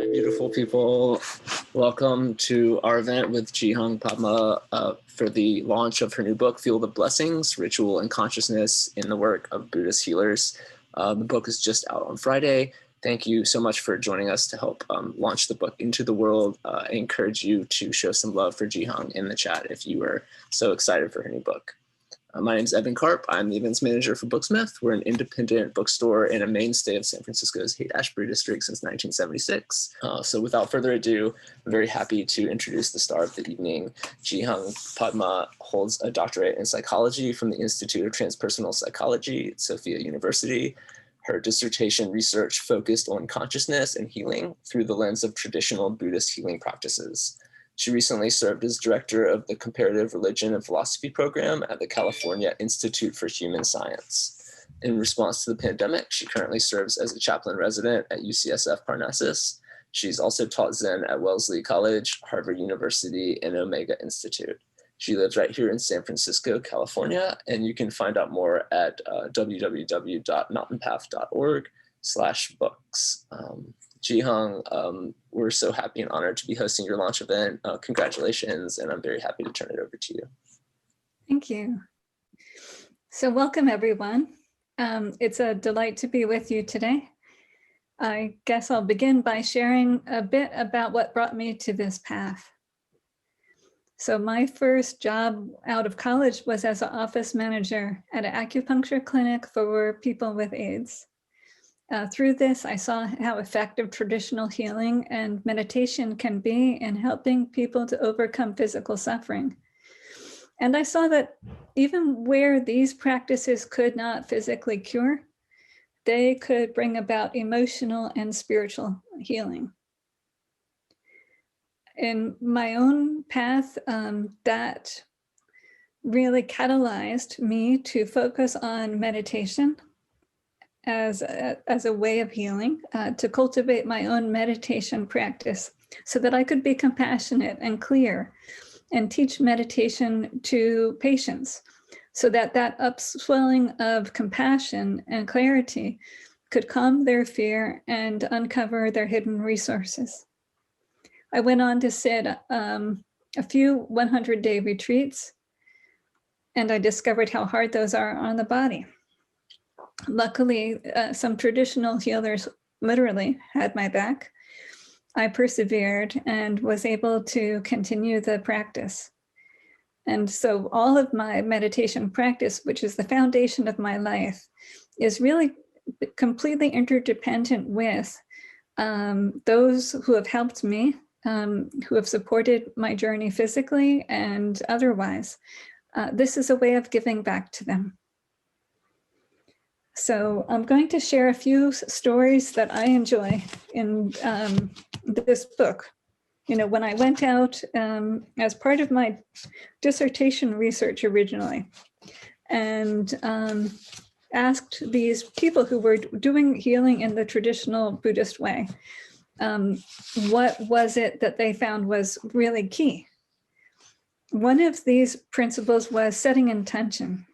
Hi, beautiful people. Welcome to our event with Ju Hyang Padma for the launch of her new book, Feel the Blessings, Ritual and Consciousness in the Work of Buddhist Healers. The book is just out on Friday. Thank you so much for joining us to help launch the book into the world. I encourage you to show some love for Ju Hyang in the chat if you are so excited for her new book. My name is Evan Karp. I'm the events manager for Booksmith. We're an independent bookstore and a mainstay of San Francisco's Haight-Ashbury district since 1976. So without further ado, I'm very happy to introduce the star of the evening. Ju Hyang Padma holds a doctorate in psychology from the Institute of Transpersonal Psychology at Sophia University. Her dissertation research focused on consciousness and healing through the lens of traditional Buddhist healing practices. She recently served as director of the Comparative Religion and Philosophy program at the California Institute for Human Science. In response to the pandemic, she currently serves as a chaplain resident at Ucsf Parnassus. She's also taught Zen at Wellesley College, Harvard University, and Omega Institute. She lives right here in San Francisco, California, and you can find out more at www.mountainpath.org/books. Ju Hyang, we're so happy and honored to be hosting your launch event. Congratulations, and I'm very happy to turn it over to you. Thank you. So welcome, everyone. It's a delight to be with you today. I guess I'll begin by sharing a bit about what brought me to this path. So my first job out of college was as an office manager at an acupuncture clinic for people with AIDS. Through this, I saw how effective traditional healing and meditation can be in helping people to overcome physical suffering. And I saw that even where these practices could not physically cure, they could bring about emotional and spiritual healing. In my own path, that really catalyzed me to focus on meditation as a way of healing, to cultivate my own meditation practice so that I could be compassionate and clear and teach meditation to patients so that that upswelling of compassion and clarity could calm their fear and uncover their hidden resources. I went on to sit a few 100-day retreats, and I discovered how hard those are on the body. Luckily, some traditional healers literally had my back. I persevered and was able to continue the practice. And so all of my meditation practice, which is the foundation of my life, is really completely interdependent with those who have helped me, who have supported my journey physically and otherwise. This is a way of giving back to them. So I'm going to share a few stories that I enjoy in this book. You know, when I went out as part of my dissertation research originally, and asked these people who were doing healing in the traditional Buddhist way, what was it that they found was really key? One of these principles was setting intention,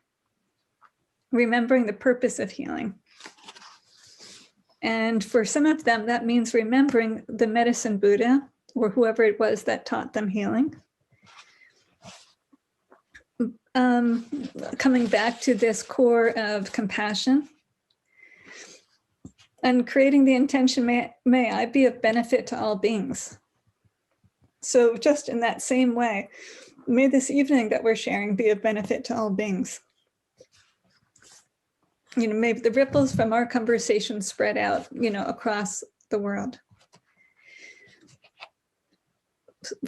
remembering the purpose of healing. And for some of them, that means remembering the medicine Buddha or whoever it was that taught them healing. Coming back to this core of compassion and creating the intention, may I be of benefit to all beings. So just in that same way, may this evening that we're sharing be of benefit to all beings. You know, maybe the ripples from our conversation spread out, you know, across the world.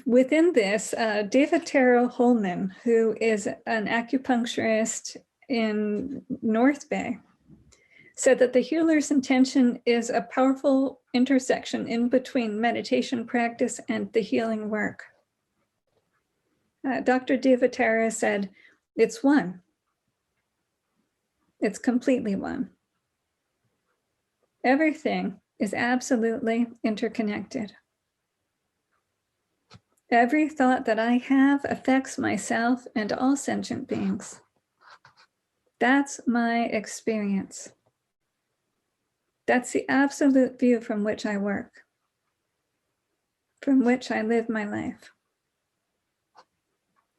Within this, David Terrell Holman, who is an acupuncturist in North Bay, said that the healer's intention is a powerful intersection in between meditation practice and the healing work. Dr. David Terrell said, it's one. It's completely one. Everything is absolutely interconnected. Every thought that I have affects myself and all sentient beings. That's my experience. That's the absolute view from which I work. from which I live my life.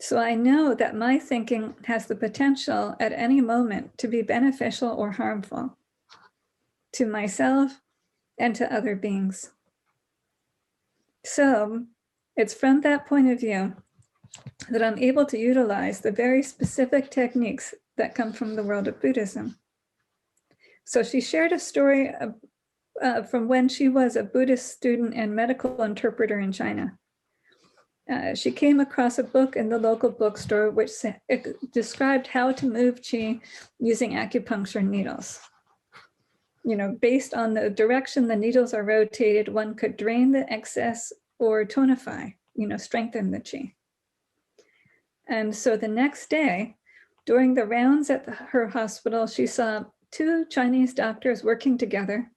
So I know that my thinking has the potential at any moment to be beneficial or harmful to myself and to other beings. So it's from that point of view that I'm able to utilize the very specific techniques that come from the world of Buddhism. So she shared a story from when she was a Buddhist student and medical interpreter in China. She came across a book in the local bookstore which described how to move qi using acupuncture needles. You know, based on the direction the needles are rotated, one could drain the excess or tonify, you know, strengthen the qi. And so the next day, during the rounds at her hospital, she saw two Chinese doctors working together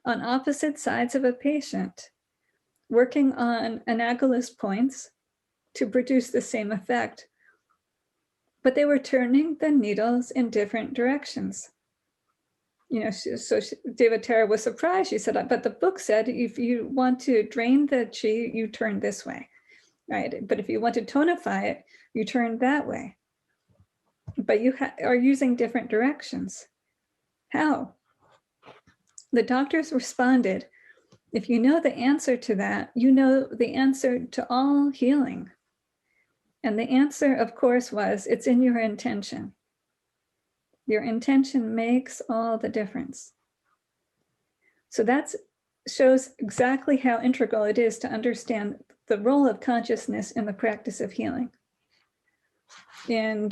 on opposite sides of a patient, working on analogous points to produce the same effect. But they were turning the needles in different directions. You know, David Tara was surprised. She said, but the book said, if you want to drain the qi, you turn this way, right? But if you want to tonify it, you turn that way. But you are using different directions. How? The doctors responded, if you know the answer to that, you know the answer to all healing. And the answer, of course, was it's in your intention. Your intention makes all the difference. So that shows exactly how integral it is to understand the role of consciousness in the practice of healing. In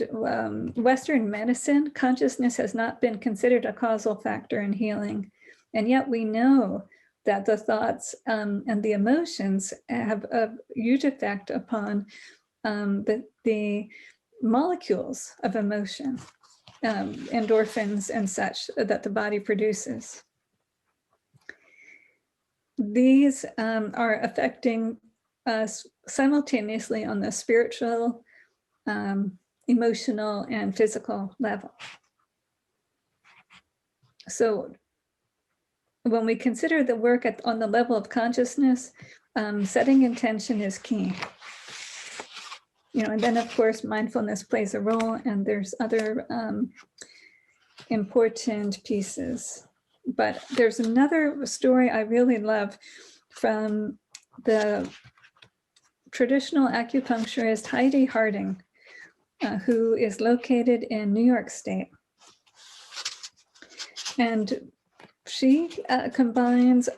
Western medicine, consciousness has not been considered a causal factor in healing. And yet we know that the thoughts and the emotions have a huge effect upon the molecules of emotion, endorphins and such that the body produces. These are affecting us simultaneously on the spiritual, emotional, and physical level. So when we consider the work on the level of consciousness, setting intention is key. You know, and then of course, mindfulness plays a role, and there's other important pieces. But there's another story I really love from the traditional acupuncturist Heidi Harding, who is located in New York State. And she combines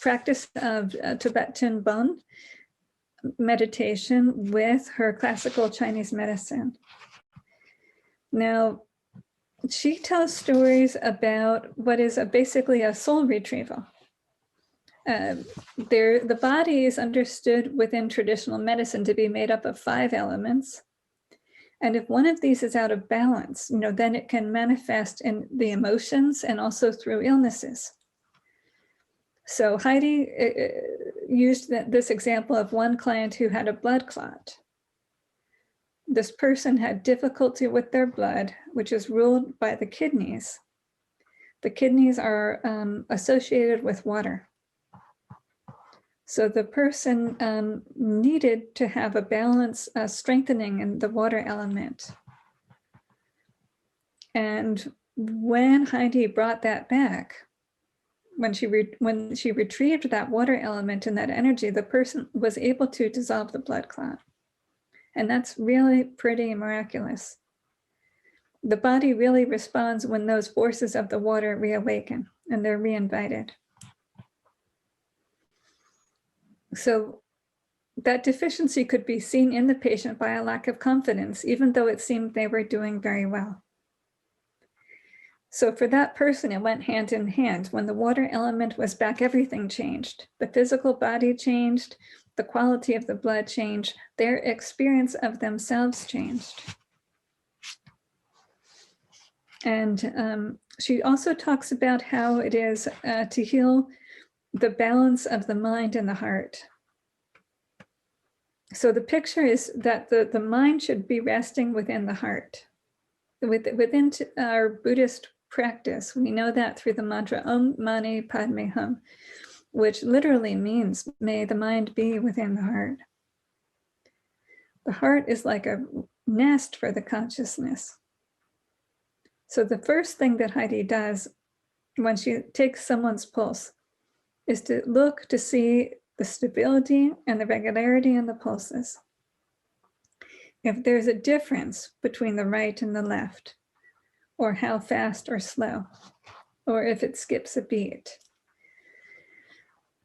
practice of Tibetan Bon meditation with her classical Chinese medicine. Now, she tells stories about what is basically a soul retrieval. The body is understood within traditional medicine to be made up of 5 elements. And if one of these is out of balance, you know, then it can manifest in the emotions and also through illnesses. So Heidi used this example of one client who had a blood clot. This person had difficulty with their blood, which is ruled by the kidneys. The kidneys are associated with water. So the person needed to have a balance, strengthening in the water element. And when Heidi brought that back, when she retrieved that water element and that energy, the person was able to dissolve the blood clot. And that's really pretty miraculous. The body really responds when those forces of the water reawaken and they're reinvited. So that deficiency could be seen in the patient by a lack of confidence, even though it seemed they were doing very well. So for that person, it went hand in hand. When the water element was back, everything changed. The physical body changed, the quality of the blood changed, their experience of themselves changed. And she also talks about how it is to heal the balance of the mind and the heart. So the picture is that the mind should be resting within the heart. Within our Buddhist practice, we know that through the mantra Om Mani Padme Hum. which literally means may the mind be within the heart. The heart is like a nest for the consciousness. So the first thing that Heidi does when she takes someone's pulse is to look to see the stability and the regularity in the pulses. If there's a difference between the right and the left, or how fast or slow, or if it skips a beat,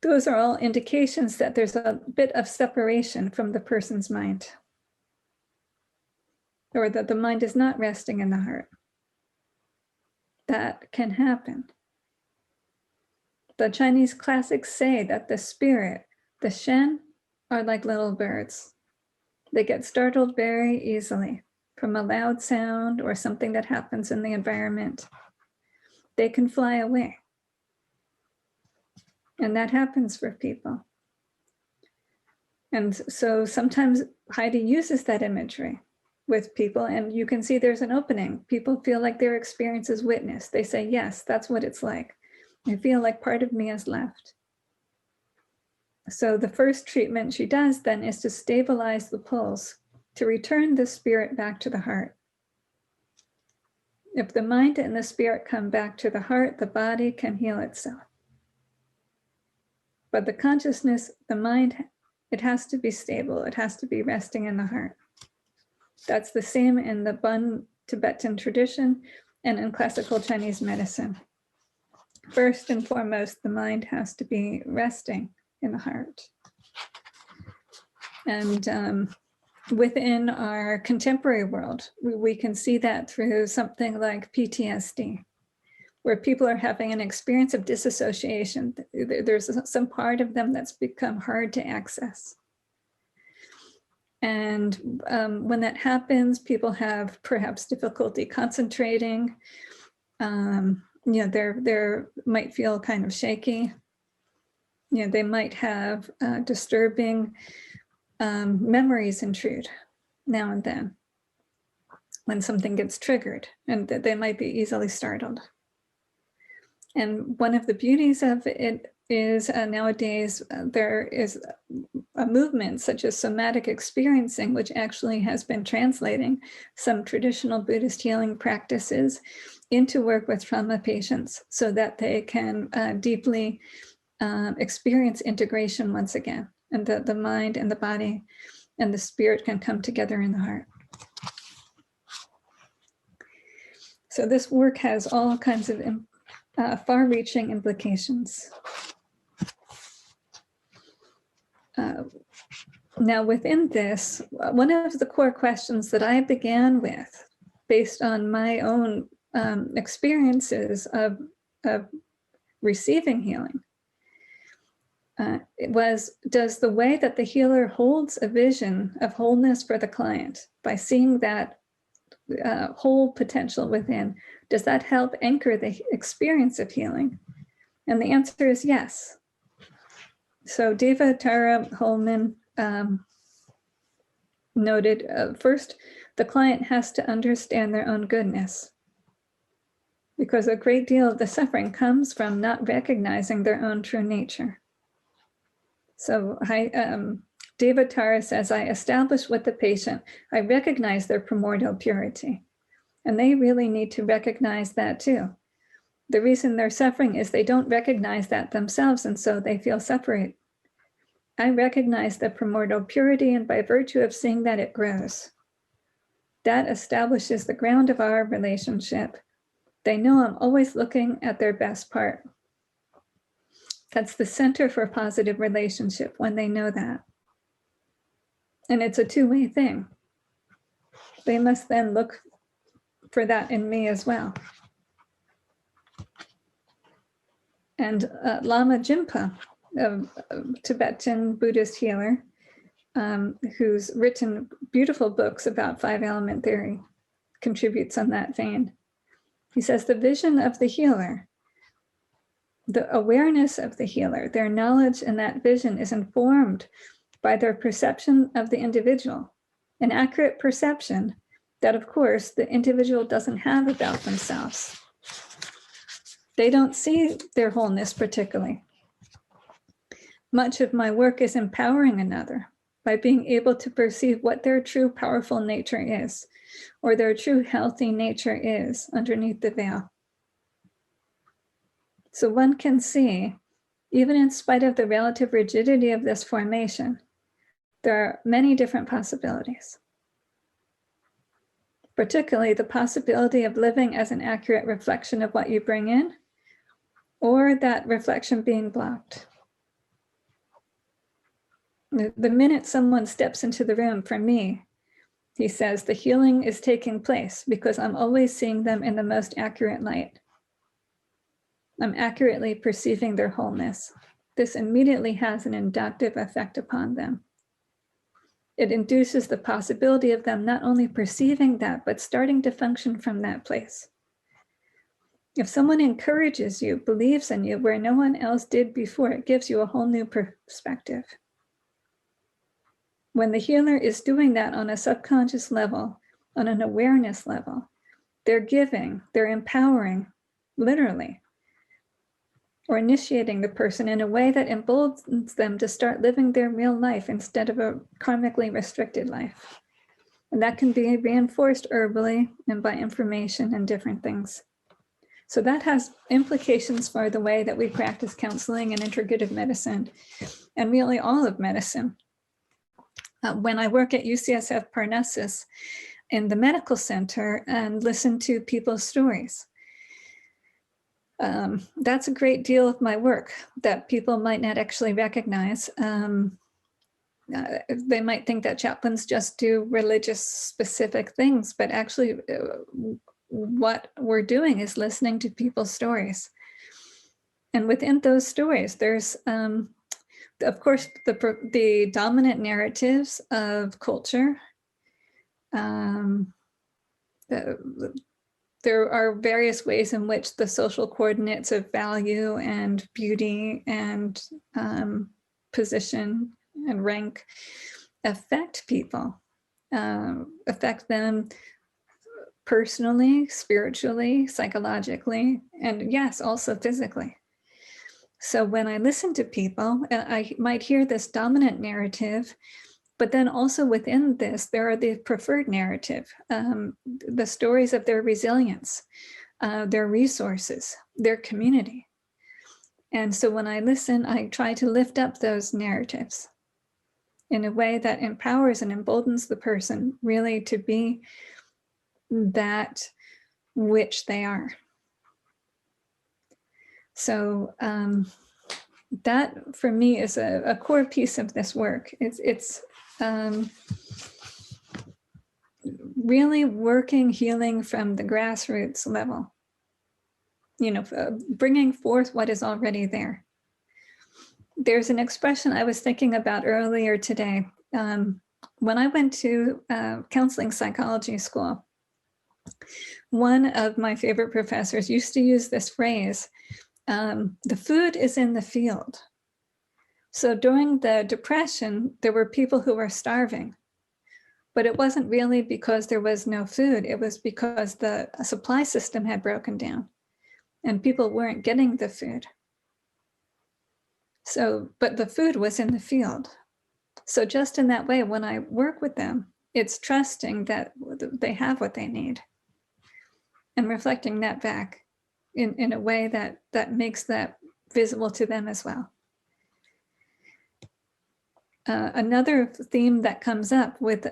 those are all indications that there's a bit of separation from the person's mind, or that the mind is not resting in the heart. That can happen. The Chinese classics say that the spirit, the Shen, are like little birds. They get startled very easily from a loud sound or something that happens in the environment. They can fly away. And that happens for people. And so sometimes Heidi uses that imagery with people, and you can see there's an opening. People feel like their experience is witnessed. They say, yes, that's what it's like. I feel like part of me has left. So the first treatment she does then is to stabilize the pulse, to return the spirit back to the heart. If the mind and the spirit come back to the heart, the body can heal itself. But the consciousness, the mind, it has to be stable. It has to be resting in the heart. That's the same in the Bun Tibetan tradition and in classical Chinese medicine. First and foremost, the mind has to be resting in the heart. And within our contemporary world, we can see that through something like PTSD, where people are having an experience of disassociation. There's some part of them that's become hard to access. And when that happens, people have perhaps difficulty concentrating. They might feel kind of shaky. They might have disturbing memories intrude now and then when something gets triggered, and that they might be easily startled. And one of the beauties of it is nowadays there is a movement such as somatic experiencing, which actually has been translating some traditional Buddhist healing practices into work with trauma patients so that they can deeply experience integration once again, and that the mind and the body and the spirit can come together in the heart. So this work has all kinds of far-reaching implications. Now within this, one of the core questions that I began with, based on my own experiences of receiving healing, was, does the way that the healer holds a vision of wholeness for the client by seeing that whole potential within, does that help anchor the experience of healing? And the answer is yes. So Deva Tara Holman noted, first, the client has to understand their own goodness, because a great deal of the suffering comes from not recognizing their own true nature. So Deva Tara says, I establish with the patient, I recognize their primordial purity. And they really need to recognize that too. The reason they're suffering is they don't recognize that themselves, and so they feel separate. I recognize the primordial purity, and by virtue of seeing that, it grows. That establishes the ground of our relationship. They know I'm always looking at their best part. That's the center for a positive relationship, when they know that. And it's a two-way thing. They must then look for that in me as well. And Lama Jinpa, a Tibetan Buddhist healer, who's written beautiful books about five-element theory, contributes on that vein. He says the vision of the healer, the awareness of the healer, their knowledge in that vision is informed by their perception of the individual, an accurate perception that, of course, the individual doesn't have about themselves. They don't see their wholeness particularly. much of my work is empowering another by being able to perceive what their true powerful nature is, or their true healthy nature is underneath the veil. So one can see, even in spite of the relative rigidity of this formation, there are many different possibilities. Particularly the possibility of living as an accurate reflection of what you bring in, or that reflection being blocked. The minute someone steps into the room, for me, he says, the healing is taking place because I'm always seeing them in the most accurate light. I'm accurately perceiving their wholeness. This immediately has an inductive effect upon them. It induces the possibility of them not only perceiving that, but starting to function from that place. If someone encourages you, believes in you where no one else did before, it gives you a whole new perspective. When the healer is doing that on a subconscious level, on an awareness level, they're giving, they're empowering, literally, or initiating the person in a way that emboldens them to start living their real life instead of a karmically restricted life. And that can be reinforced herbally and by information and different things. So that has implications for the way that we practice counseling and integrative medicine, and really all of medicine. When I work at Ucsf Parnassus in the medical center and listen to people's stories, that's a great deal of my work that people might not actually recognize. They might think that chaplains just do religious specific things, but actually what we're doing is listening to people's stories. And within those stories, there's, of course, the dominant narratives of culture. There are various ways in which the social coordinates of value and beauty and position and rank affect people, affect them personally, spiritually, psychologically, and yes, also physically. So when I listen to people, I might hear this dominant narrative, but then also within this, there are the preferred narrative, the stories of their resilience, their resources, their community. And so when I listen, I try to lift up those narratives in a way that empowers and emboldens the person really to be that which they are. So that for me is a core piece of this work. It's really working healing from the grassroots level, bringing forth what is already there. There's an expression I was thinking about earlier today. When I went to counseling psychology school, one of my favorite professors used to use this phrase, the food is in the field. So during the Depression, there were people who were starving, but it wasn't really because there was no food. It was because the supply system had broken down and people weren't getting the food. So, but the food was in the field. So just in that way, when I work with them, it's trusting that they have what they need and reflecting that back in a way that makes that visible to them as well. Another theme that comes up with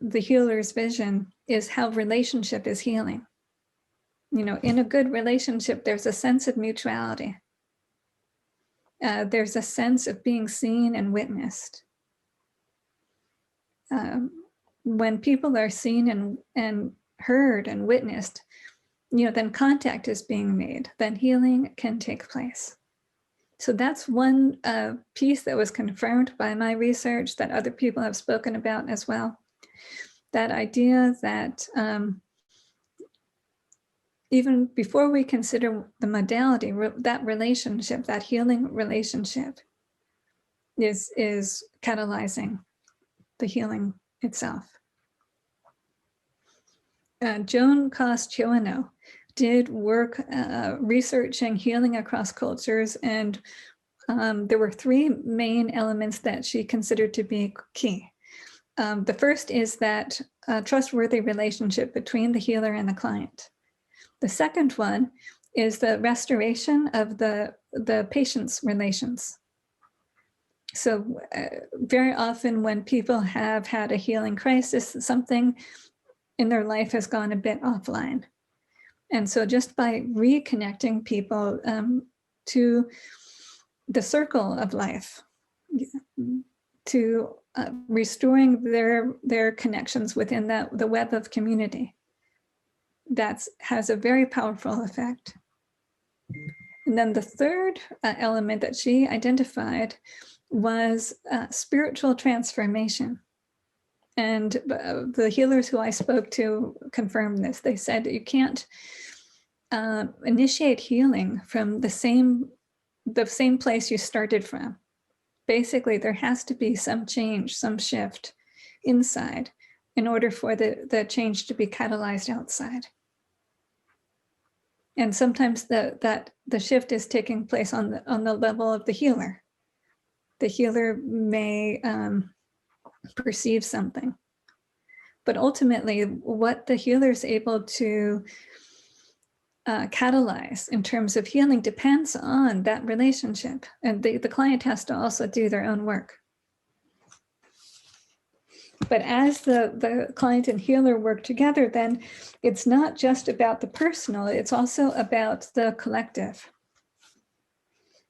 the healer's vision is how relationship is healing. In a good relationship, there's a sense of mutuality. There's a sense of being seen and witnessed. When people are seen and heard and witnessed, then contact is being made, then healing can take place. So that's one piece that was confirmed by my research that other people have spoken about as well. That idea that even before we consider the modality, that relationship, that healing relationship is catalyzing the healing itself. Joan Cost-Choano did work researching healing across cultures and there were three main elements that she considered to be key. The first is that a trustworthy relationship between the healer and the client. The second one is the restoration of the patient's relations. So very often when people have had a healing crisis, something in their life has gone a bit offline. And so just by reconnecting people to the circle of life, to restoring their connections within the web of community, that has a very powerful effect. And then the third element that she identified was spiritual transformation. And the healers who I spoke to confirmed this. They said that you can't initiate healing from the same place you started from. Basically, there has to be some change, some shift inside in order for the change to be catalyzed outside. And sometimes the shift is taking place on the level of the healer. The healer may perceive something, but ultimately what the healer is able to catalyze in terms of healing depends on that relationship, and the client has to also do their own work. But as the client and healer work together, then it's not just about the personal, it's also about the collective,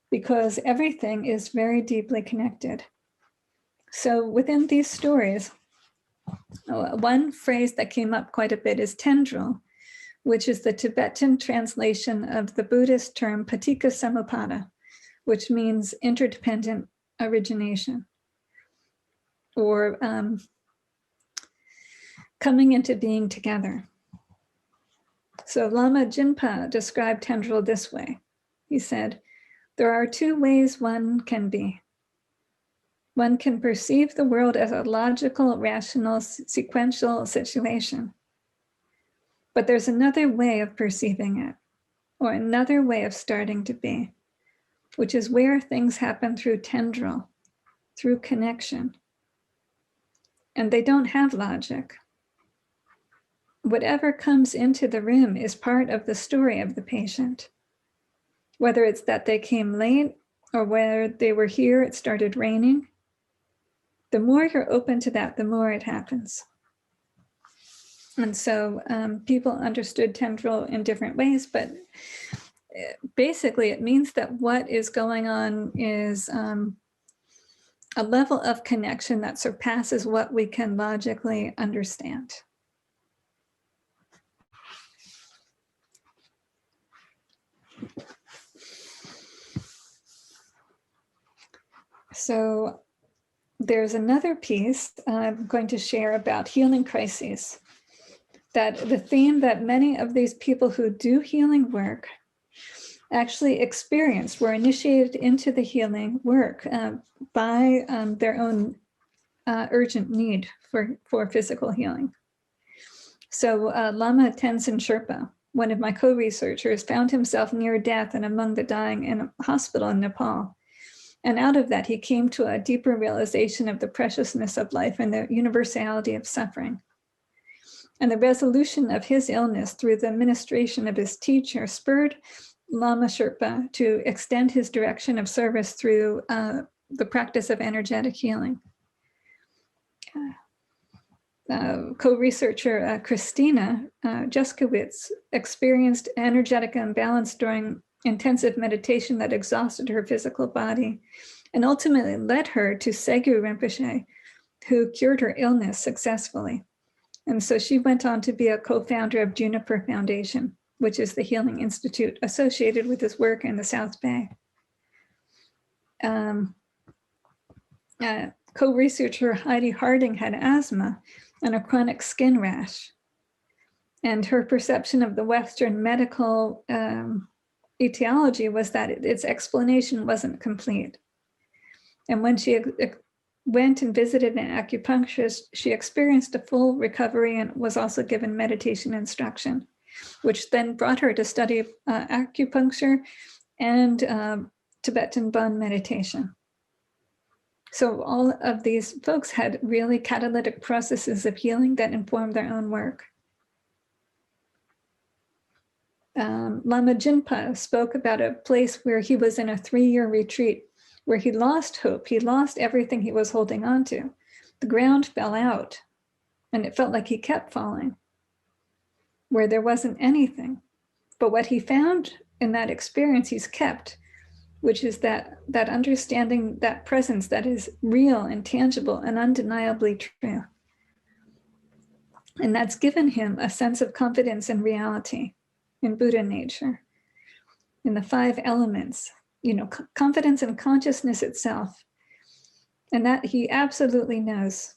because everything is very deeply connected. So within these stories, one phrase that came up quite a bit is tendril, which is the Tibetan translation of the Buddhist term paticca samuppada, which means interdependent origination, or coming into being together. So Lama Jinpa described tendril this way. He said, "There are two ways one can be. One can perceive the world as a logical, rational, sequential situation. But there's another way of perceiving it, or another way of starting to be, which is where things happen through tendril, through connection. And they don't have logic. Whatever comes into the room is part of the story of the patient. Whether it's that they came late, or whether they were here, it started raining. The more you're open to that, the more it happens." And so people understood tendril in different ways, but basically it means that what is going on is a level of connection that surpasses what we can logically understand. So there's another piece I'm going to share about healing crises, that the theme that many of these people who do healing work actually experienced, were initiated into the healing work by their own urgent need for physical healing. So Lama Tenzin Sherpa, one of my co-researchers, found himself near death and among the dying in a hospital in Nepal. And out of that, he came to a deeper realization of the preciousness of life and the universality of suffering. And the resolution of his illness through the ministration of his teacher spurred Lama Sherpa to extend his direction of service through the practice of energetic healing. Co-researcher Christina Juskowitz experienced energetic imbalance during intensive meditation that exhausted her physical body and ultimately led her to Segu Rinpoche, who cured her illness successfully. And so she went on to be a co-founder of Juniper Foundation, which is the healing institute associated with his work in the South Bay. Co-researcher Heidi Harding had asthma and a chronic skin rash. And her perception of the Western medical etiology was that its explanation wasn't complete. And when she went and visited an acupuncturist, she experienced a full recovery and was also given meditation instruction, which then brought her to study acupuncture and Tibetan Bon meditation. So all of these folks had really catalytic processes of healing that informed their own work. Lama Jinpa spoke about a place where he was in a 3-year retreat where he lost hope. He lost everything he was holding on to. The ground fell out and it felt like he kept falling where there wasn't anything. But what he found in that experience, he's kept, which is that understanding, that presence that is real and tangible and undeniably true. And that's given him a sense of confidence in reality, in Buddha nature, in the 5 elements, confidence in consciousness itself. And that he absolutely knows.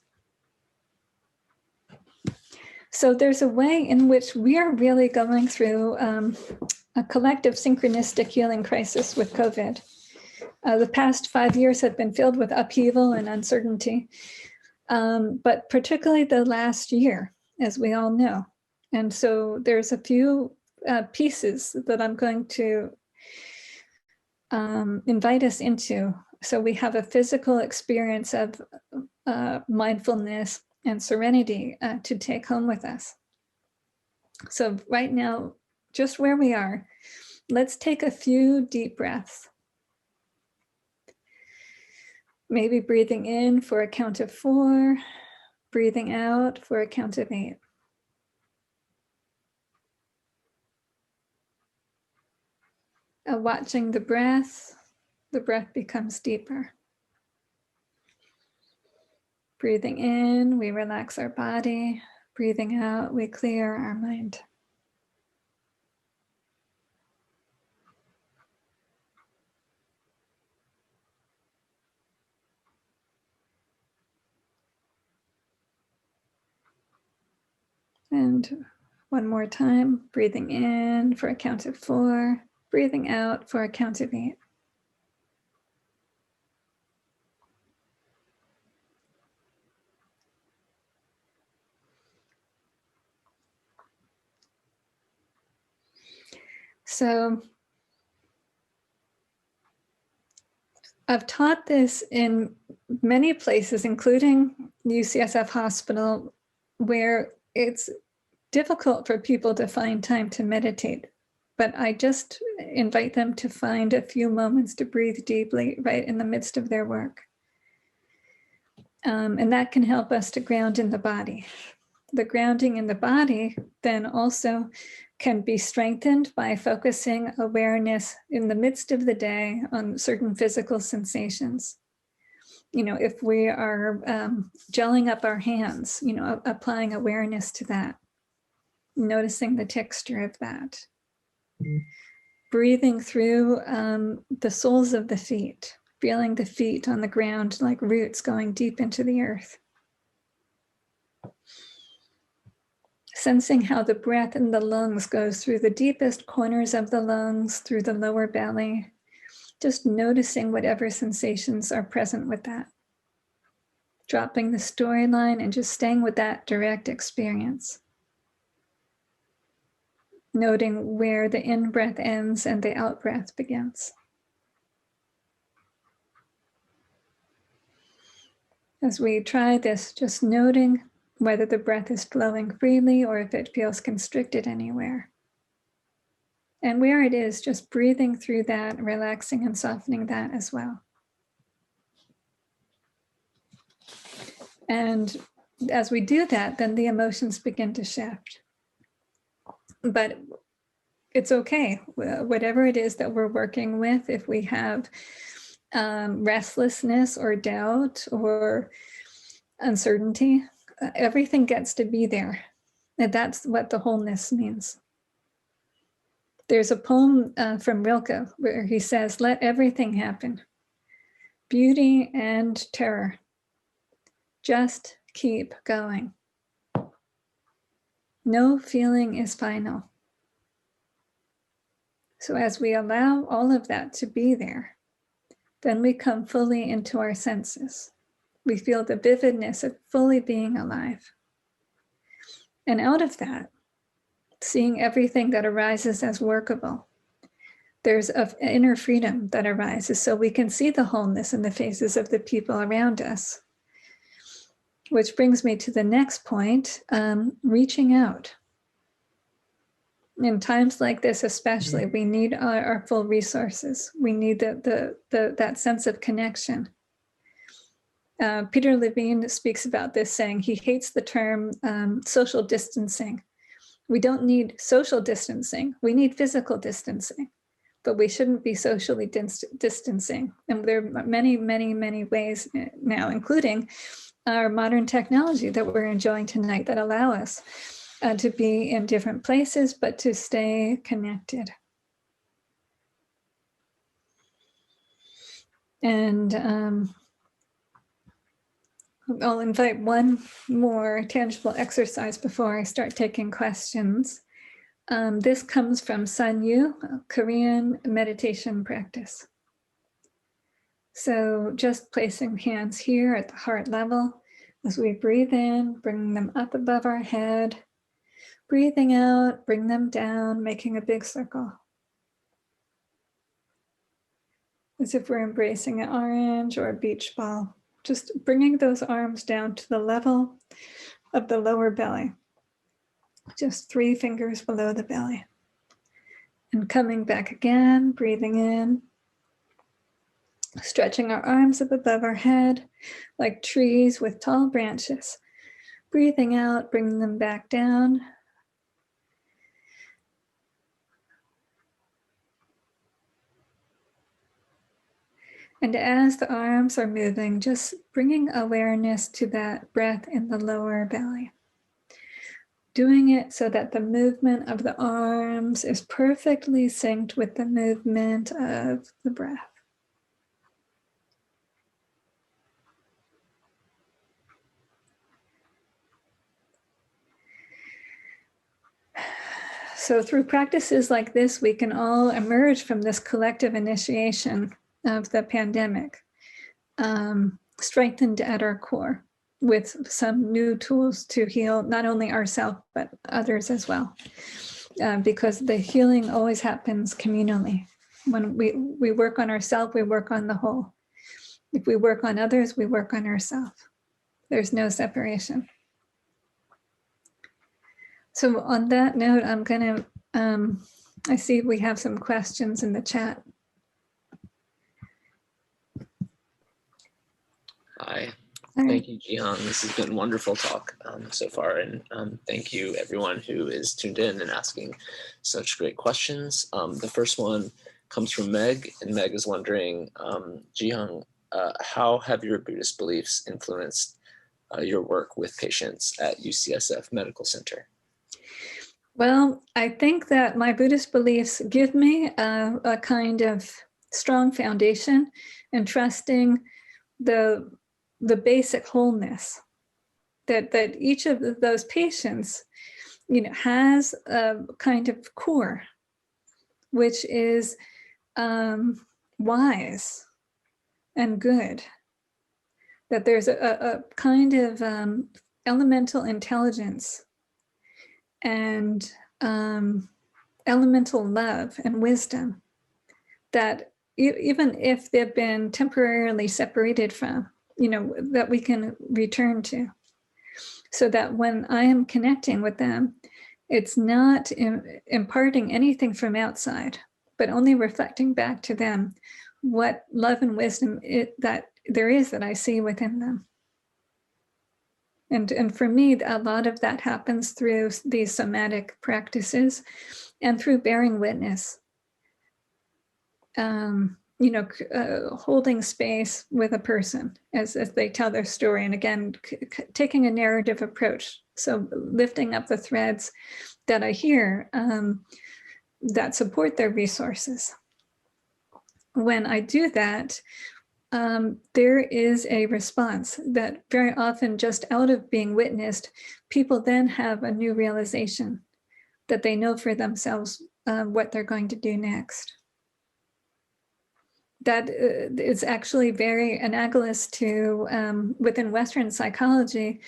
So there's a way in which we are really going through a collective synchronistic healing crisis with COVID. The past 5 years have been filled with upheaval and uncertainty, but particularly the last year, as we all know. And so there's a few pieces that I'm going to invite us into. So we have a physical experience of mindfulness and serenity to take home with us. So right now, just where we are, let's take a few deep breaths. Maybe breathing in for a count of 4, breathing out for a count of 8. Watching the breath becomes deeper. Breathing in, we relax our body. Breathing out, we clear our mind. And one more time, breathing in for a count of 4, breathing out for a count of 8. So I've taught this in many places, including UCSF Hospital, where it's difficult for people to find time to meditate. But I just invite them to find a few moments to breathe deeply right in the midst of their work. And that can help us to ground in the body. The grounding in the body then also can be strengthened by focusing awareness in the midst of the day on certain physical sensations. If we are gelling up our hands, applying awareness to that, noticing the texture of that. Breathing through the soles of the feet, feeling the feet on the ground like roots going deep into the earth. Sensing how the breath in the lungs goes through the deepest corners of the lungs, through the lower belly, just noticing whatever sensations are present with that. Dropping the storyline and just staying with that direct experience. Noting where the in-breath ends and the out-breath begins. As we try this, just noting whether the breath is flowing freely or if it feels constricted anywhere. And where it is, just breathing through that, relaxing and softening that as well. And as we do that, then the emotions begin to shift. But it's okay, whatever it is that we're working with, if we have restlessness or doubt or uncertainty, everything gets to be there. And that's what the wholeness means. There's a poem from Rilke where he says, "Let everything happen, beauty and terror. Just keep going. No feeling is final." So as we allow all of that to be there, then we come fully into our senses. We feel the vividness of fully being alive. And out of that, seeing everything that arises as workable, there's an inner freedom that arises, so we can see the wholeness in the faces of the people around us. Which brings me to the next point, reaching out. In times like this especially, we need our full resources. We need that sense of connection. Peter Levine speaks about this, saying he hates the term social distancing. We don't need social distancing. We need physical distancing, but we shouldn't be socially distancing. And there are many, many, many ways now, including our modern technology that we're enjoying tonight that allow us to be in different places, but to stay connected. And I'll invite one more tangible exercise before I start taking questions. This comes from Sun Yu, a Korean meditation practice. So just placing hands here at the heart level as we breathe in, bringing them up above our head. Breathing out, bring them down, making a big circle. As if we're embracing an orange or a beach ball. Just bringing those arms down to the level of the lower belly. Just 3 fingers below the belly. And coming back again, breathing in. Stretching our arms up above our head like trees with tall branches. Breathing out, bringing them back down. And as the arms are moving, just bringing awareness to that breath in the lower belly. Doing it so that the movement of the arms is perfectly synced with the movement of the breath. So through practices like this, we can all emerge from this collective initiation of the pandemic, strengthened at our core with some new tools to heal not only ourselves, but others as well. Because the healing always happens communally. When we work on ourselves, we work on the whole. If we work on others, we work on ourselves. There's no separation. So on that note, I'm gonna, I see we have some questions in the chat. Hi. Thank you, Ji Hyang. This has been wonderful talk so far, and thank you everyone who is tuned in and asking such great questions. The first one comes from Meg, and Meg is wondering, Ji Hyang, how have your Buddhist beliefs influenced your work with patients at Ucsf Medical Center? Well, I think that my Buddhist beliefs give me a kind of strong foundation in trusting the basic wholeness that each of those patients, has a kind of core, which is wise and good. That there's a kind of elemental intelligence and elemental love and wisdom that even if they've been temporarily separated from, that we can return to. So that when I am connecting with them, it's not imparting anything from outside, but only reflecting back to them what love and wisdom that there is that I see within them. And for me, a lot of that happens through these somatic practices and through bearing witness. Holding space with a person as they tell their story. And again, taking a narrative approach. So lifting up the threads that I hear that support their resources. When I do that, there is a response that very often just out of being witnessed, people then have a new realization that they know for themselves what they're going to do next. That is actually very analogous to, within Western psychology,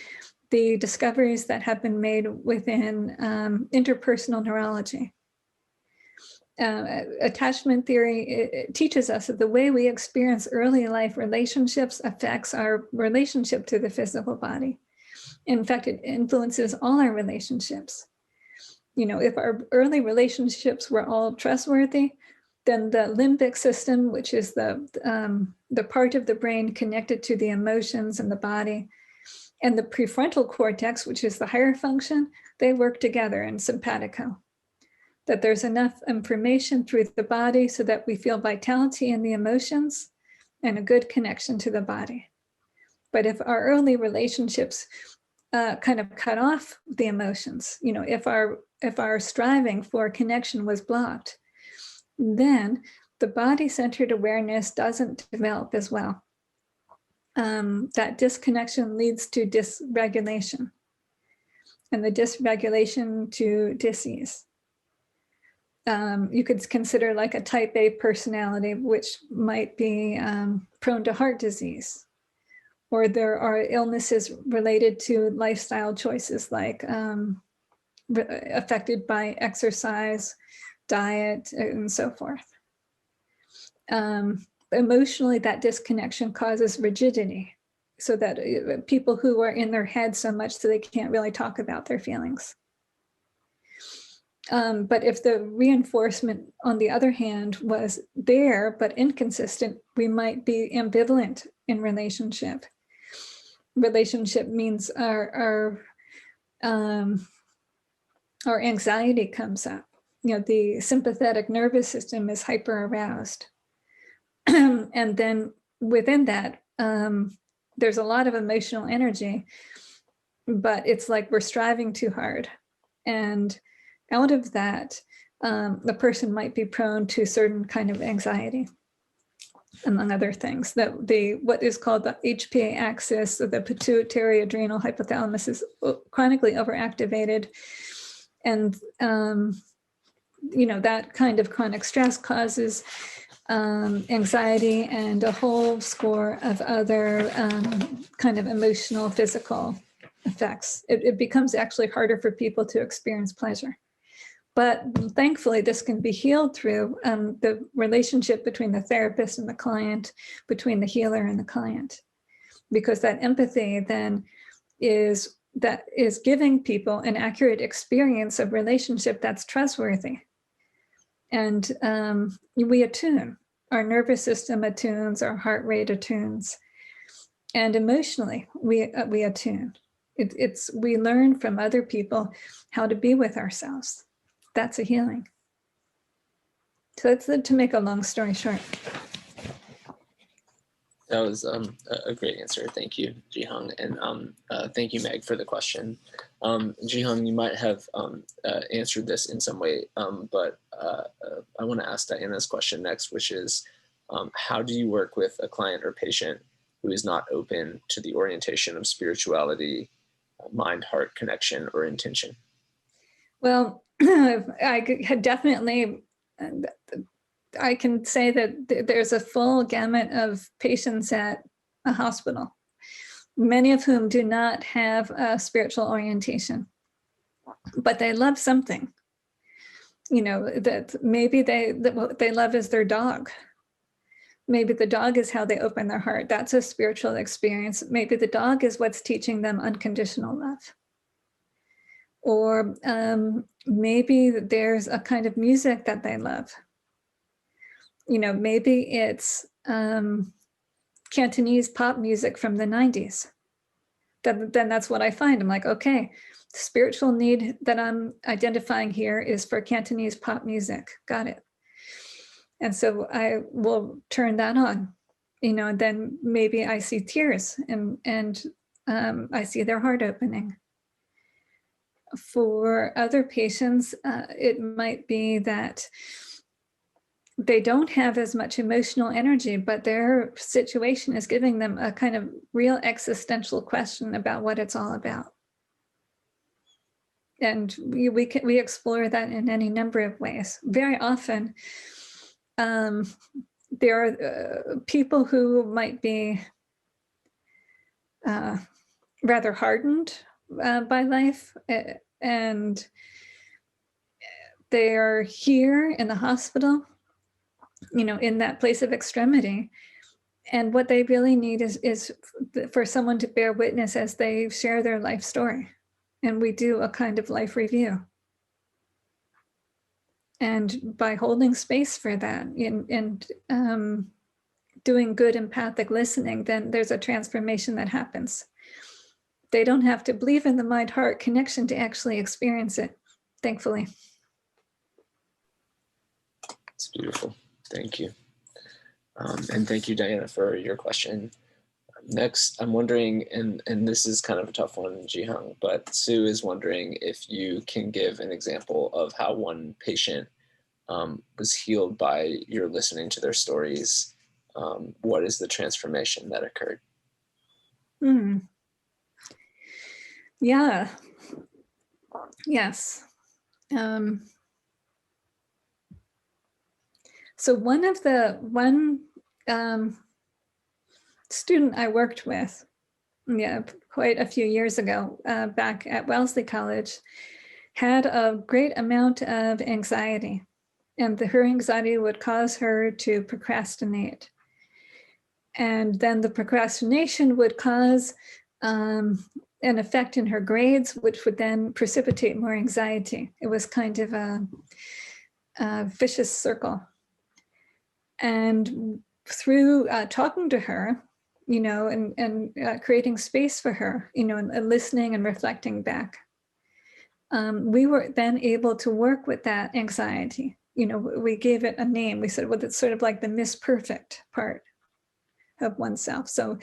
the discoveries that have been made within interpersonal neurology. attachment theory it teaches us that the way we experience early life relationships affects our relationship to the physical body. In fact, it influences all our relationships. If our early relationships were all trustworthy, then the limbic system, which is the part of the brain connected to the emotions and the body, and the prefrontal cortex, which is the higher function, they work together in simpatico. That there's enough information through the body so that we feel vitality in the emotions and a good connection to the body. But if our early relationships kind of cut off the emotions, if our striving for connection was blocked, then the body-centered awareness doesn't develop as well. That disconnection leads to dysregulation, and the dysregulation to dis-ease. You could consider like a type A personality, which might be prone to heart disease, or there are illnesses related to lifestyle choices, like affected by exercise, diet, and so forth. Emotionally, that disconnection causes rigidity, so that people who are in their head so much so they can't really talk about their feelings. But if the reinforcement, on the other hand, was there but inconsistent, we might be ambivalent in relationship. Relationship means our anxiety comes up. The sympathetic nervous system is hyper aroused. And then within that, there's a lot of emotional energy, but it's like we're striving too hard. And out of that, the person might be prone to certain kind of anxiety, among other things. That what is called the HPA axis, the pituitary adrenal hypothalamus, is chronically overactivated. And, that kind of chronic stress causes anxiety and a whole score of other kind of emotional, physical effects. It becomes actually harder for people to experience pleasure. But thankfully, this can be healed through the relationship between the therapist and the client, between the healer and the client, because that empathy then is giving people an accurate experience of relationship that's trustworthy. And we attune. Our nervous system attunes, our heart rate attunes, and emotionally we attune. We learn from other people how to be with ourselves. That's a healing. So that's to make a long story short. That was a great answer. Thank you, Ju Hyang. And thank you, Meg, for the question. Ju Hyang, you might have answered this in some way, but I want to ask Diana's question next, which is, how do you work with a client or patient who is not open to the orientation of spirituality, mind-heart connection, or intention? Well, I had definitely... I can say that there's a full gamut of patients at a hospital, many of whom do not have a spiritual orientation, but they love something. That maybe what they love is their dog. Maybe the dog is how they open their heart. That's a spiritual experience. Maybe the dog is what's teaching them unconditional love. Or maybe there's a kind of music that they love. Maybe it's Cantonese pop music from the 90s. Then that's what I find. I'm like, okay, the spiritual need that I'm identifying here is for Cantonese pop music. Got it. And so I will turn that on, and then maybe I see tears and I see their heart opening. For other patients, it might be that they don't have as much emotional energy, but their situation is giving them a kind of real existential question about what it's all about. And we explore that in any number of ways. Very often, there are people who might be rather hardened by life, and They are here in the hospital, in that place of extremity. And what they really need is for someone to bear witness as they share their life story. And we do a kind of life review. And by holding space for that and doing good empathic listening, then there's a transformation that happens. They don't have to believe in the mind-heart connection to actually experience it, thankfully. It's beautiful. Thank you. And thank you, Diana, for your question. Next, I'm wondering, and this is kind of a tough one, Ju Hyang, but Sue is wondering if you can give an example of how one patient was healed by your listening to their stories. What is the transformation that occurred? Yeah. Yes. So one student I worked with, quite a few years ago, back at Wellesley College, had a great amount of anxiety, and her anxiety would cause her to procrastinate. And then the procrastination would cause an effect in her grades, which would then precipitate more anxiety. It was kind of a vicious circle. And through talking to her, and creating space for her, and listening and reflecting back, we were then able to work with that anxiety. We gave it a name. We said, well, it's sort of like the misperfect part of oneself. So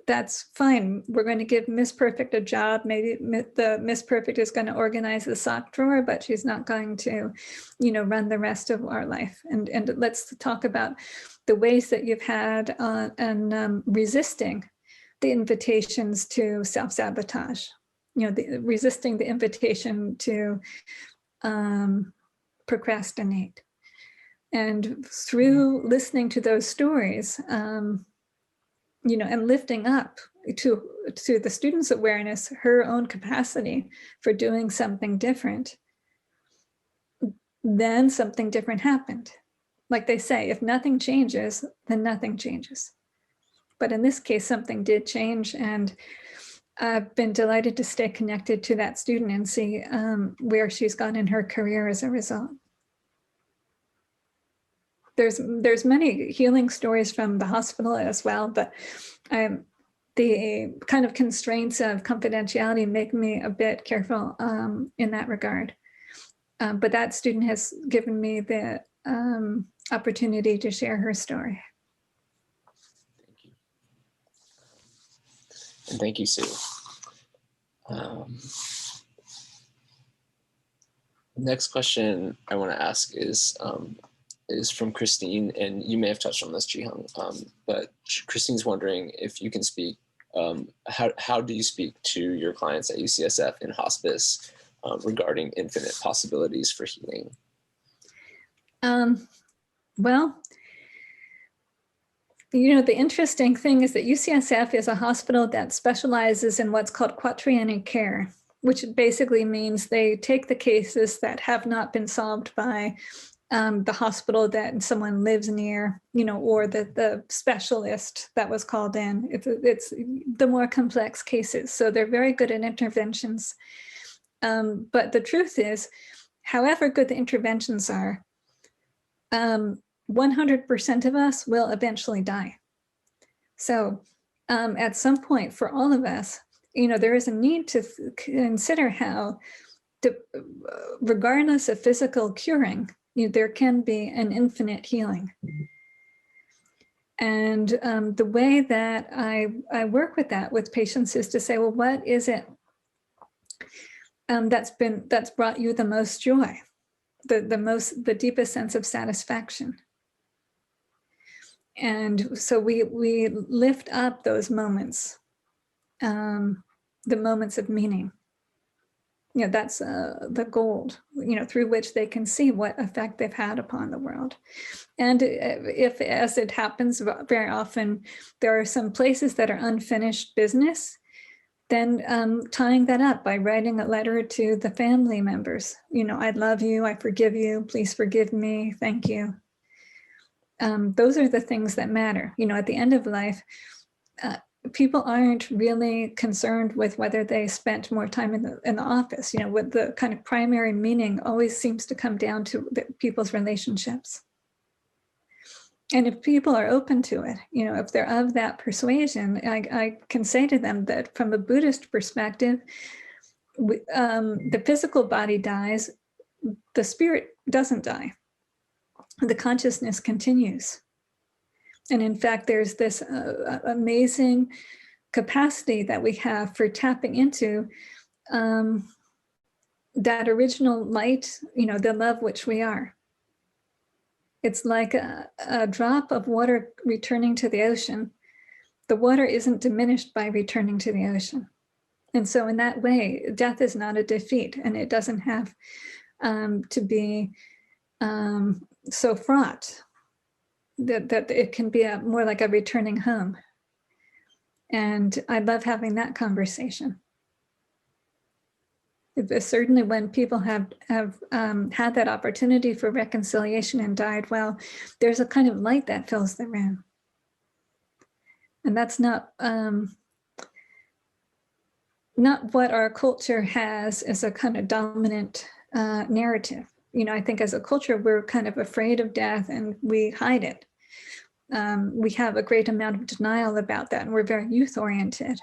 that's fine. We're going to give Miss Perfect a job. Maybe the Miss Perfect is going to organize the sock drawer, but she's not going to, run the rest of our life. And let's talk about the ways that you've had and resisting the invitations to self-sabotage, resisting the invitation to procrastinate. And through listening to those stories, and lifting up to the student's awareness, her own capacity for doing something different, then something different happened. Like they say, if nothing changes, then nothing changes. But in this case, something did change, and I've been delighted to stay connected to that student and see where she's gone in her career as a result. There's many healing stories from the hospital as well, but the kind of constraints of confidentiality make me a bit careful in that regard. But that student has given me the opportunity to share her story. Thank you. And thank you, Sue. Next question I want to ask is from Christine, and you may have touched on this, Ju Hyang, but Christine's wondering if you can speak, how do you speak to your clients at UCSF in hospice regarding infinite possibilities for healing? Well, the interesting thing is that UCSF is a hospital that specializes in what's called quatriennial care, which basically means they take the cases that have not been solved by the hospital that someone lives near, or the specialist that was called in. It's the more complex cases. So they're very good at interventions. But the truth is, however good the interventions are, 100% of us will eventually die. So at some point for all of us, there is a need to consider how, regardless of physical curing, there can be an infinite healing. And the way that I work with that with patients is to say, well, what is it that's brought you the most joy, the deepest sense of satisfaction? And so we lift up those moments, the moments of meaning. That's the gold, through which they can see what effect they've had upon the world. And if, as it happens very often, there are some places that are unfinished business, then tying that up by writing a letter to the family members. I love you, I forgive you, please forgive me, thank you. Those are the things that matter. At the end of life, people aren't really concerned with whether they spent more time in the office. What the kind of primary meaning always seems to come down to people's relationships. And if people are open to it, if they're of that persuasion, I can say to them that from a Buddhist perspective, the physical body dies, the spirit doesn't die. The consciousness continues. And in fact, there's this amazing capacity that we have for tapping into that original light, the love which we are. It's like a drop of water returning to the ocean. The water isn't diminished by returning to the ocean. And so in that way, death is not a defeat, and it doesn't have to be so fraught that it can be more like a returning home. And I love having that conversation. Certainly when people have had that opportunity for reconciliation and died well, there's a kind of light that fills the room. And that's not what our culture has as a kind of dominant narrative. I think as a culture, we're kind of afraid of death and we hide it. We have a great amount of denial about that, and we're very youth-oriented.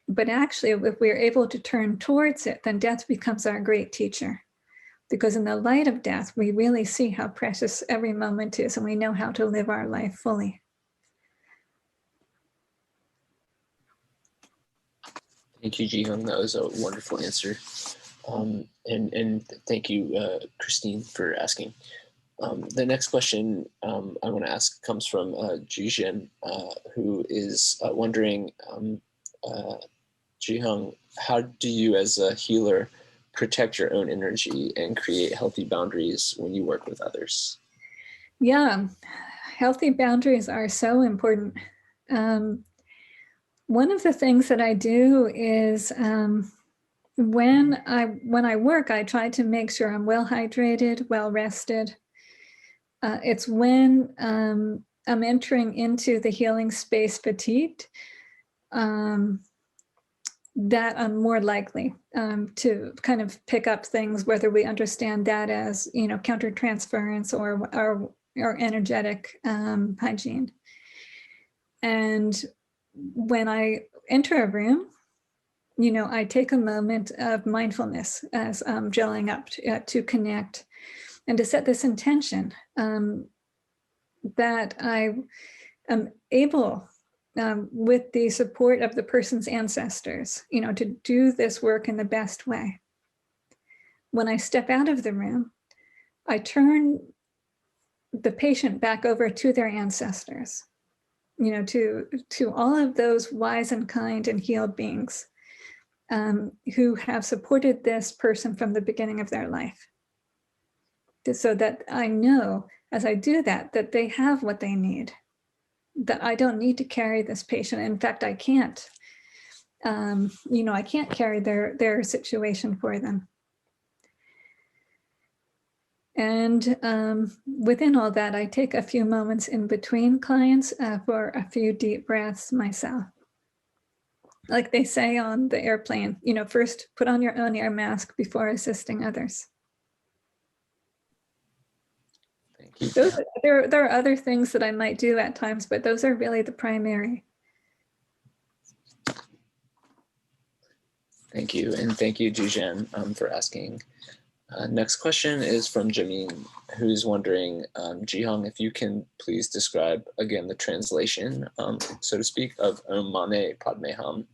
But actually, if we're able to turn towards it, then death becomes our great teacher. Because in the light of death, we really see how precious every moment is, and we know how to live our life fully. Thank you, Ji Hyang. That was a wonderful answer. And thank you, Christine, for asking. The next question I want to ask comes from Ju Hyang, who is wondering, Ji Hyang, how do you as a healer protect your own energy and create healthy boundaries when you work with others? Yeah, healthy boundaries are so important. One of the things that I do is when I work, I try to make sure I'm well hydrated, well rested. It's when I'm entering into the healing space fatigued that I'm more likely to kind of pick up things, whether we understand that as countertransference or energetic hygiene. And when I enter a room, I take a moment of mindfulness as I'm gelling up to connect and to set this intention that I am able, with the support of the person's ancestors, to do this work in the best way. When I step out of the room, I turn the patient back over to their ancestors, to all of those wise and kind and healed beings who have supported this person from the beginning of their life. So that I know as I do that they have what they need, that I don't need to carry this patient. In fact, I can't, I can't carry their situation for them. And within all that, I take a few moments in between clients for a few deep breaths myself. Like they say on the airplane, first put on your own air mask before assisting others. Thank you. There are other things that I might do at times, but those are really the primary. Thank you. And thank you, Ju Hyang, for asking. Next question is from Jamin, who's wondering, Ji Hyang, if you can please describe again the translation, so to speak, of Om Mani Padme Hum.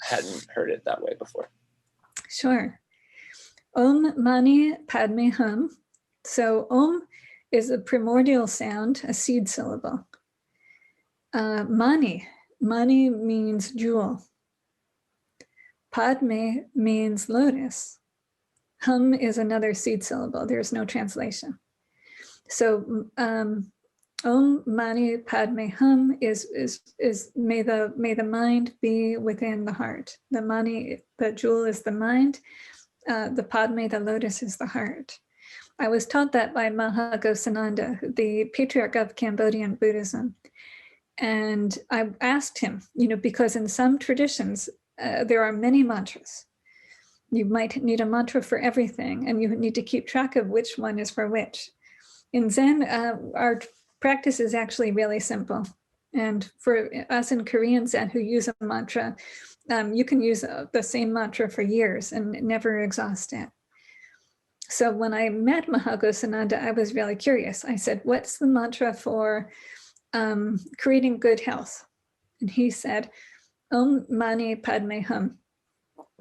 Hadn't heard it that way before. Sure. Om Mani Padme Hum. So Om is a primordial sound, a seed syllable. Mani means jewel. Padme means lotus. Hum is another seed syllable. There's no translation. So Om Mani Padme Hum is may the mind be within the heart. The Mani, the jewel, is the mind. The Padme, the lotus, is the heart. I was taught that by Mahagosananda, the patriarch of Cambodian Buddhism. And I asked him, because in some traditions, there are many mantras. You might need a mantra for everything, and you need to keep track of which one is for which. In Zen, our practice is actually really simple. And for us in Korean Zen who use a mantra, you can use the same mantra for years and never exhaust it. So when I met Mahagosananda, I was really curious. I said, what's the mantra for creating good health? And he said, Om Mani Padme Hum,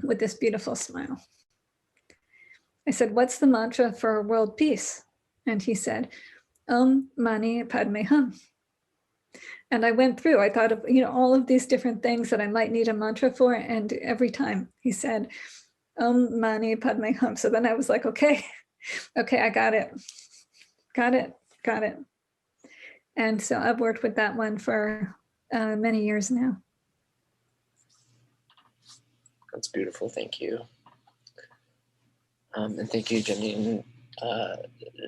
with this beautiful smile. I said, what's the mantra for world peace? And he said, Om Mani Padme Hum. And I went through, I thought of, all of these different things that I might need a mantra for. And every time he said, Om Mani Padme Hum. So then I was like, okay, I got it. Got it. And so I've worked with that one for many years now. That's beautiful. Thank you. And thank you, Janine.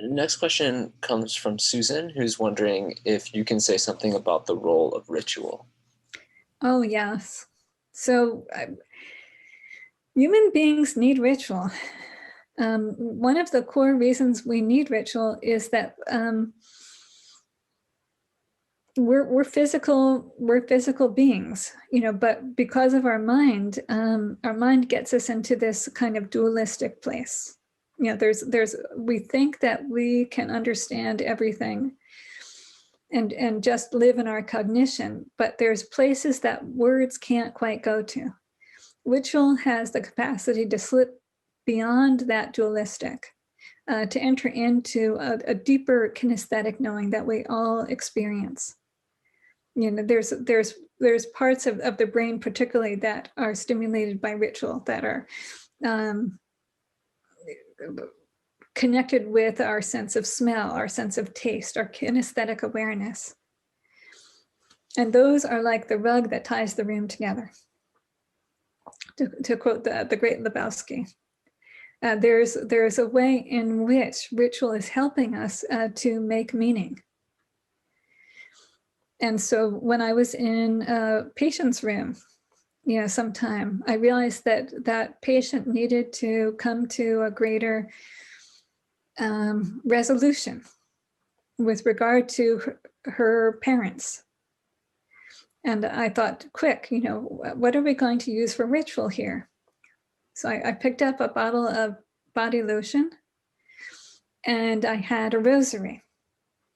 Next question comes from Susan, who's wondering if you can say something about the role of ritual. Oh, yes. So human beings need ritual. One of the core reasons we need ritual is that we're physical beings, but because of our mind gets us into this kind of dualistic place. We think that we can understand everything and just live in our cognition, but there's places that words can't quite go to. Ritual has the capacity to slip beyond that dualistic, to enter into a deeper kinesthetic knowing that we all experience. There's parts of the brain particularly that are stimulated by ritual, that are connected with our sense of smell, our sense of taste, our kinesthetic awareness. And those are like the rug that ties the room together, to quote the great Lebowski. There's a way in which ritual is helping us to make meaning. And so when I was in a patient's room, sometime, I realized that patient needed to come to a greater resolution with regard to her parents. And I thought, quick, what are we going to use for ritual here? So I picked up a bottle of body lotion, and I had a rosary.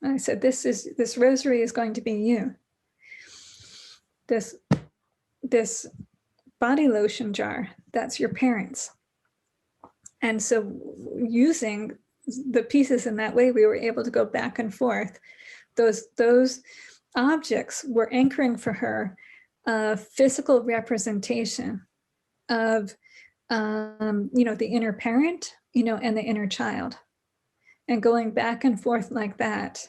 I said, this rosary is going to be you. This body lotion jar, that's your parents. And so using the pieces in that way, we were able to go back and forth. Those objects were anchoring for her a physical representation of the inner parent, and the inner child. And going back and forth like that,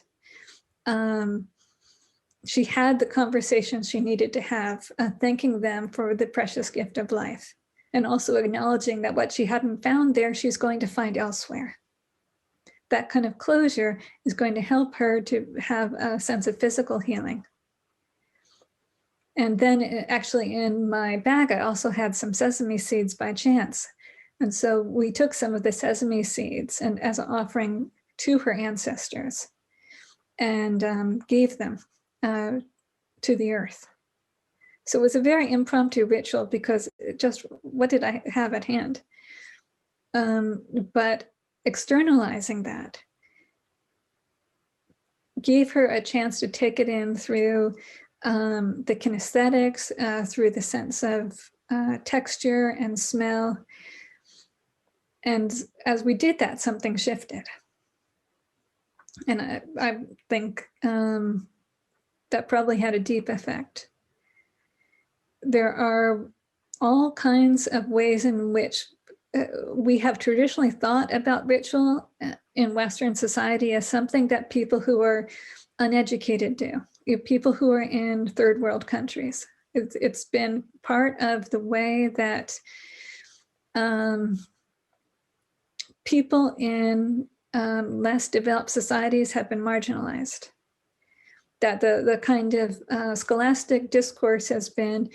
she had the conversations she needed to have, thanking them for the precious gift of life, and also acknowledging that what she hadn't found there, she's going to find elsewhere. That kind of closure is going to help her to have a sense of physical healing. And then actually in my bag, I also had some sesame seeds by chance. And so we took some of the sesame seeds and as an offering to her ancestors, and gave them to the earth. So it was a very impromptu ritual because just what did I have at hand? But externalizing that gave her a chance to take it in through the kinesthetics, through the sense of texture and smell. And as we did that, something shifted. And I think that probably had a deep effect. There are all kinds of ways in which we have traditionally thought about ritual in Western society as something that people who are uneducated do, people who are in third world countries. It's been part of the way that people in less developed societies have been marginalized. That the kind of scholastic discourse has been,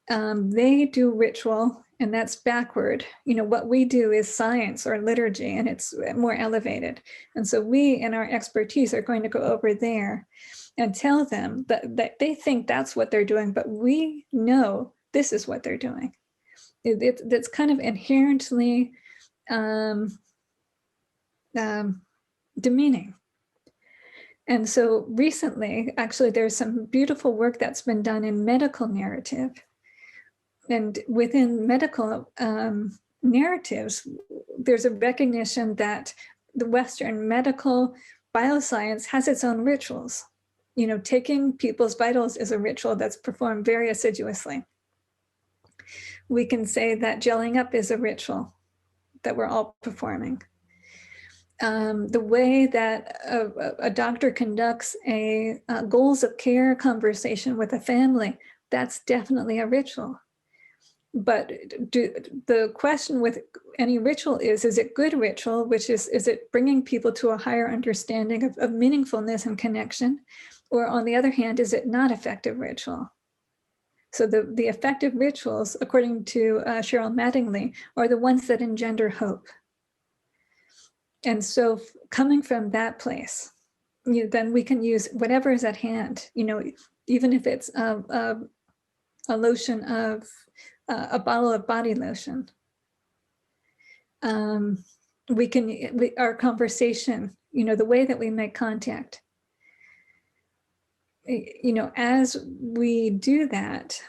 they do ritual and that's backward. What we do is science or liturgy and it's more elevated. And so we in our expertise are going to go over there and tell them that they think that's what they're doing, but we know this is what they're doing. It's kind of inherently demeaning. And so recently, actually, there's some beautiful work that's been done in medical narrative. And within medical narratives, there's a recognition that the Western medical bioscience has its own rituals. Taking people's vitals is a ritual that's performed very assiduously. We can say that gelling up is a ritual that we're all performing. The way that a doctor conducts a goals of care conversation with a family, that's definitely a ritual. But the question with any ritual is it good ritual, which is it bringing people to a higher understanding of meaningfulness and connection? Or on the other hand, is it not effective ritual? So the effective rituals, according to Cheryl Mattingly, are the ones that engender hope. And so coming from that place, then we can use whatever is at hand, even if it's a lotion of, a bottle of body lotion. Our conversation, the way that we make contact, as we do that,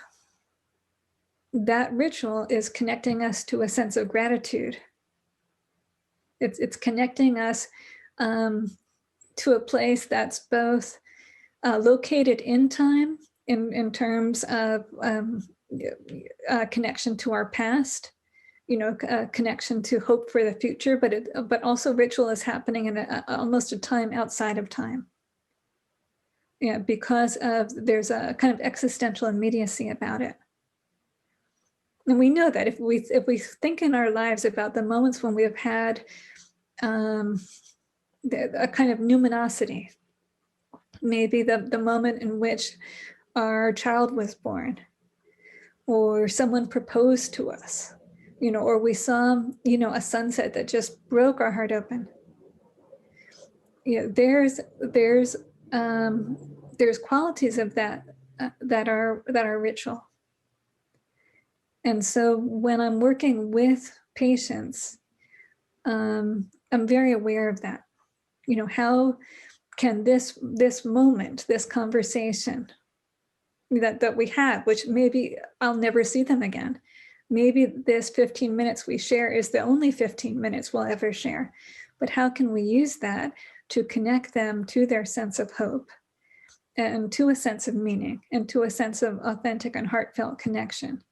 that ritual is connecting us to a sense of gratitude. It's connecting us to a place that's both located in time in terms of connection to our past, connection to hope for the future, but also ritual is happening in almost a time outside of time. Because there's a kind of existential immediacy about it. And we know that if we think in our lives about the moments when we have had a kind of numinosity, maybe the moment in which our child was born, or someone proposed to us, or we saw, a sunset that just broke our heart open. There's qualities of that that are ritual. And so when I'm working with patients, I'm very aware of that. How can this moment, this conversation that we have, which maybe I'll never see them again. Maybe this 15 minutes we share is the only 15 minutes we'll ever share. But how can we use that to connect them to their sense of hope and to a sense of meaning and to a sense of authentic and heartfelt connection?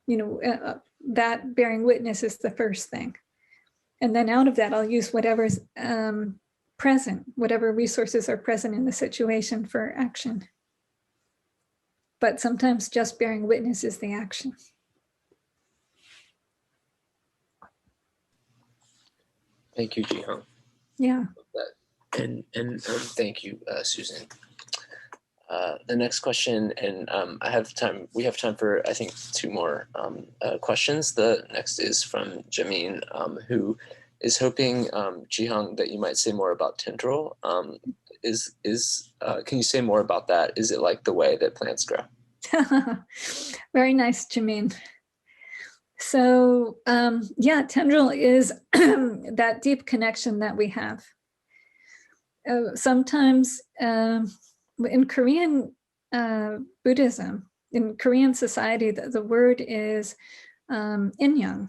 That bearing witness is the first thing. And then out of that, I'll use whatever's present, whatever resources are present in the situation for action. But sometimes just bearing witness is the action. Thank you, Ji Hyang. Yeah. And thank you, Susan. The next question, and we have time for, I think, 2 more questions. The next is from Jameen, who is hoping, Ji Hyang, that you might say more about tendril. Can you say more about that? Is it like the way that plants grow? Very nice, Jameen. So tendril is that deep connection that we have. Sometimes in Korean Buddhism, in Korean society, the word is in-yang,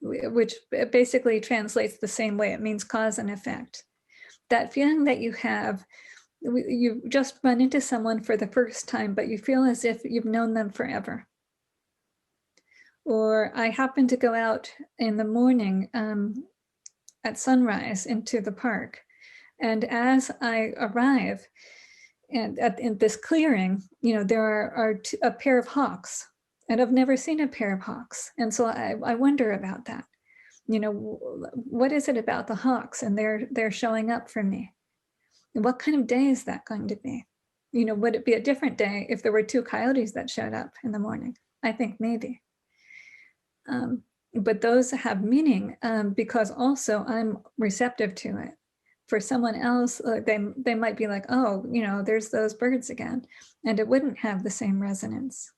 which basically translates the same way. It means cause and effect. That feeling that you have, you just run into someone for the first time, but you feel as if you've known them forever. Or I happen to go out in the morning at sunrise into the park. And as I arrive in this clearing, there are a pair of hawks, and I've never seen a pair of hawks. And so I wonder about that. What is it about the hawks and they're showing up for me? And what kind of day is that going to be? Would it be a different day if there were two coyotes that showed up in the morning? I think maybe. But those have meaning because also I'm receptive to it. For someone else, they might be like, oh, there's those birds again, and it wouldn't have the same resonance.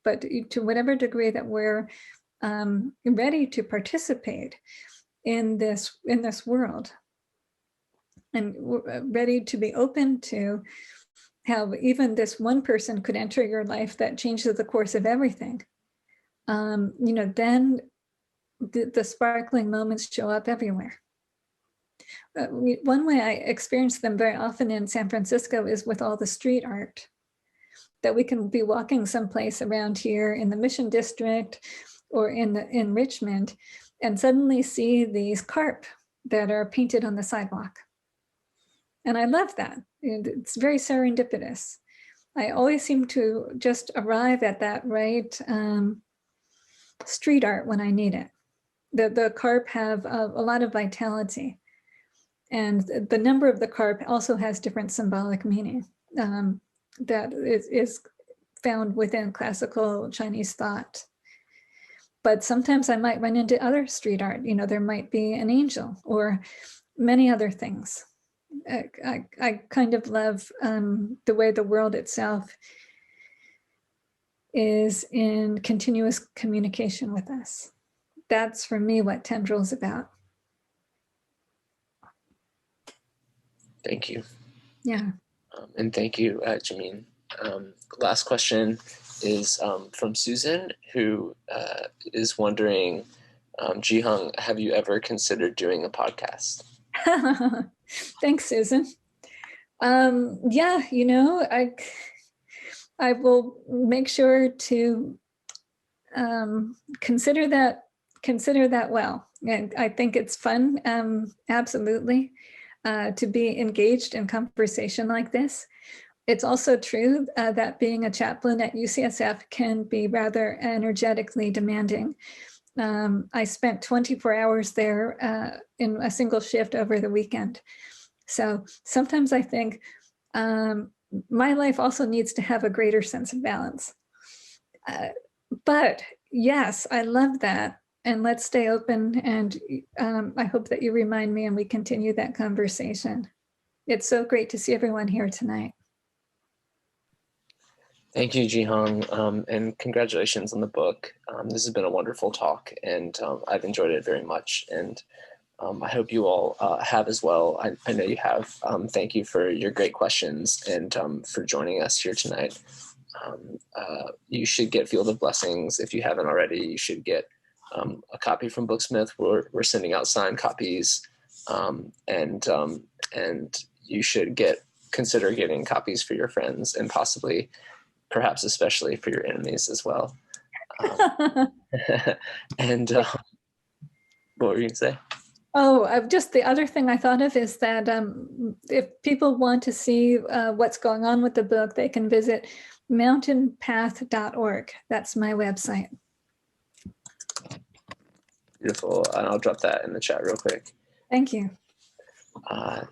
But to whatever degree that we're ready to participate in this world, and ready to be open to how even this one person could enter your life that changes the course of everything, then the sparkling moments show up everywhere. One way I experience them very often in San Francisco is with all the street art, that we can be walking someplace around here in the Mission District or in Richmond and suddenly see these carp that are painted on the sidewalk. And I love that. It's very serendipitous. I always seem to just arrive at that right street art when I need it. The carp have a lot of vitality. And the number of the carp also has different symbolic meaning that is found within classical Chinese thought. But sometimes I might run into other street art. There might be an angel or many other things. I kind of love the way the world itself is in continuous communication with us. That's for me what Tendril is about. Thank you. Yeah. And thank you, Jameen. Last question is from Susan, who is wondering, Ju Hyang, have you ever considered doing a podcast? Thanks, Susan. Yeah, I will make sure to consider that well. And I think it's fun, absolutely, to be engaged in conversation like this. It's also true that being a chaplain at UCSF can be rather energetically demanding. I spent 24 hours there in a single shift over the weekend. So sometimes I think my life also needs to have a greater sense of balance. But yes, I love that. And let's stay open. And I hope that you remind me and we continue that conversation. It's so great to see everyone here tonight. Thank you, Ju Hyang, and congratulations on the book. This has been a wonderful talk, and I've enjoyed it very much, and I hope you all have as well. I know you have. Thank you for your great questions and for joining us here tonight. You should get Field of Blessings. If you haven't already, you should get a copy from Booksmith. We're sending out signed copies, and you should consider getting copies for your friends and possibly, perhaps especially for your enemies as well. And what were you gonna say? Oh, just the other thing I thought of is that if people want to see what's going on with the book, they can visit mountainpath.org. That's my website. Beautiful. And I'll drop that in the chat real quick. Thank you.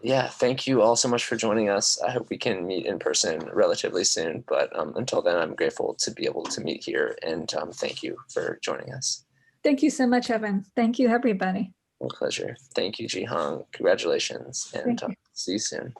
Yeah, thank you all so much for joining us. I hope we can meet in person relatively soon, but until then, I'm grateful to be able to meet here, and thank you for joining us. Thank you so much, Evan. Thank you, everybody. My pleasure. Thank you, Ju Hyang. Congratulations, and see you soon.